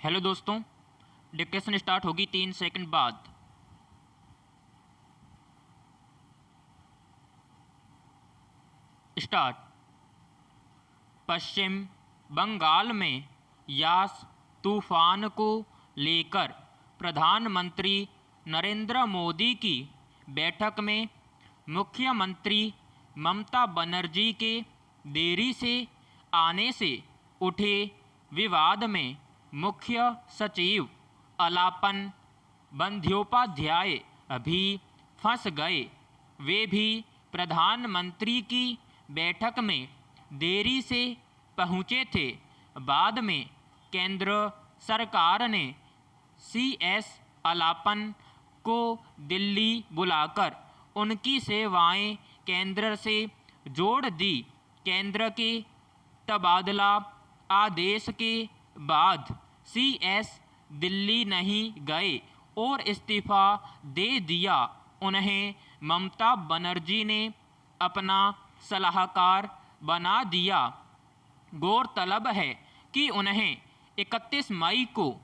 Hello दोस्तों, dictation start होगी 3 second बाद। स्टार्ट। पश्चिम बंगाल में यास तूफान को लेकर प्रधानमंत्री नरेंद्र मोदी की बैठक में मुख्यमंत्री ममता बनर्जी के देरी से आने से उठे विवाद में मुख्य सचिव अलापन बंद्योपाध्याय भी फंस गए। वे भी प्रधानमंत्री की बैठक में देरी से पहुंचे थे। बाद में केंद्र सरकार ने CS अलापन को दिल्ली बुलाकर उनकी सेवाएं केंद्र से जोड़ दी। केंद्र के तबादला आदेश के बाद CS दिल्ली नहीं गए और इस्तीफा दे दिया। उन्हें ममता बनर्जी ने अपना सलाहकार बना दिया। गौरतलब है कि उन्हें 31 मई को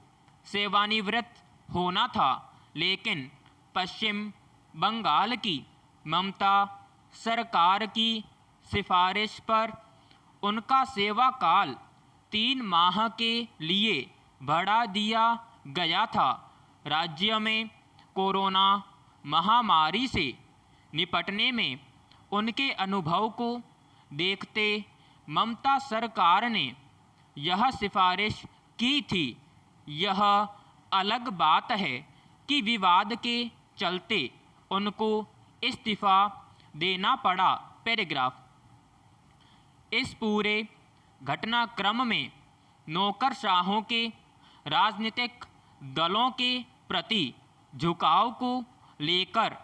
सेवानिवृत्त होना था, लेकिन पश्चिम बंगाल की ममता सरकार की सिफारिश पर उनका सेवा काल 3 माह के लिए बढ़ा दिया गया था। राज्य में कोरोना महामारी से निपटने में उनके अनुभव को देखते ममता सरकार ने यह सिफारिश की थी। यह अलग बात है कि विवाद के चलते उनको इस्तीफा देना पड़ा। पैराग्राफ। इस पूरे घटनाक्रम में नौकरशाहों के राजनीतिक दलों के प्रति झुकाव को लेकर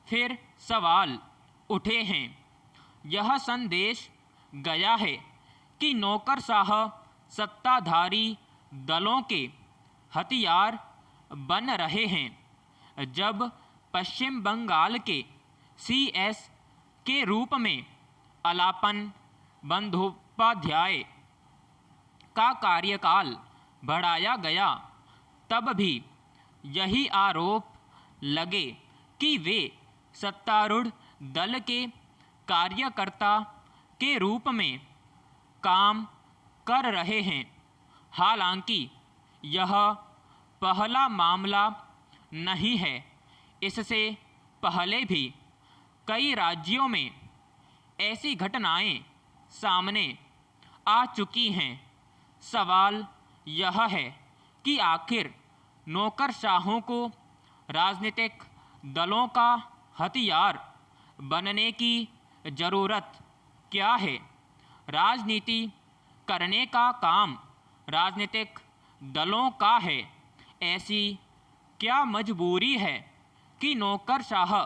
फिर सवाल उठे हैं। यह संदेश गया है कि नौकरशाह सत्ताधारी दलों के हथियार बन रहे हैं। जब पश्चिम बंगाल के CS के रूप में अलापन बंद्योपाध्याय का कार्यकाल बढ़ाया गया, तब भी यही आरोप लगे कि वे सत्तारूढ़ दल के कार्यकर्ता के रूप में काम कर रहे हैं। हालांकि यह पहला मामला नहीं है। इससे पहले भी कई राज्यों में ऐसी घटनाएं सामने आ चुकी हैं। सवाल यह है कि आखिर नौकरशाहों को राजनीतिक दलों का हथियार बनने की ज़रूरत क्या है? राजनीति करने का काम राजनीतिक दलों का है। ऐसी क्या मजबूरी है कि नौकरशाह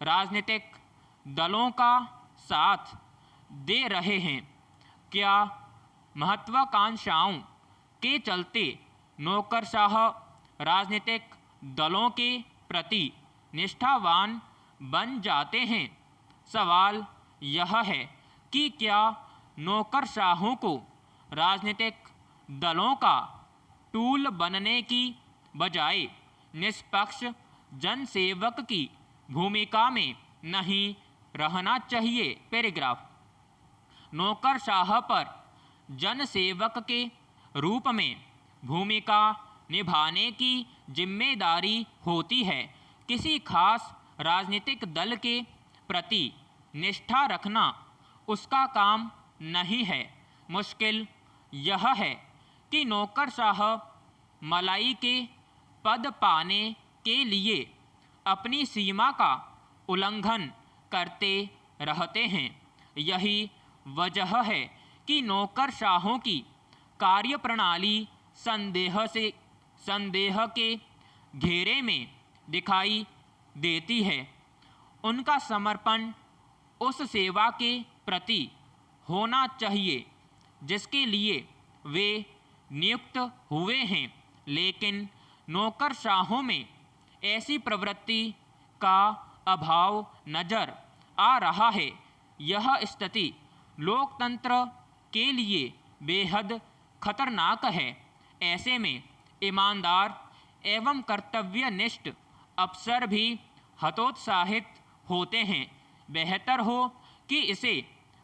राजनीतिक दलों का साथ दे रहे हैं? क्या महत्वाकांक्षाओं के चलते नौकरशाह राजनीतिक दलों के प्रति निष्ठावान बन जाते हैं? सवाल यह है कि क्या नौकरशाहों को राजनीतिक दलों का टूल बनने की बजाय निष्पक्ष जनसेवक की भूमिका में नहीं रहना चाहिए? पैराग्राफ। नौकरशाह पर जनसेवक के रूप में भूमिका निभाने की जिम्मेदारी होती है। किसी खास राजनीतिक दल के प्रति निष्ठा रखना उसका काम नहीं है। मुश्किल यह है कि नौकरशाह मलाई के पद पाने के लिए अपनी सीमा का उल्लंघन करते रहते हैं। यही वजह है कि नौकरशाहों की कार्यप्रणाली संदेह के घेरे में दिखाई देती है। उनका समर्पण उस सेवा के प्रति होना चाहिए जिसके लिए वे नियुक्त हुए हैं, लेकिन नौकरशाहों में ऐसी प्रवृत्ति का अभाव नज़र आ रहा है। यह स्थिति लोकतंत्र के लिए बेहद खतरनाक है। ऐसे में ईमानदार एवं कर्तव्यनिष्ठ अफसर भी हतोत्साहित होते हैं। बेहतर हो कि इसे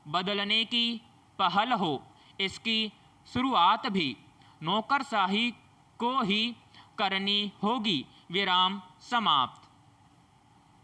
बदलने की पहल हो। इसकी शुरुआत भी नौकरशाही को ही करनी होगी। विराम समाप्त।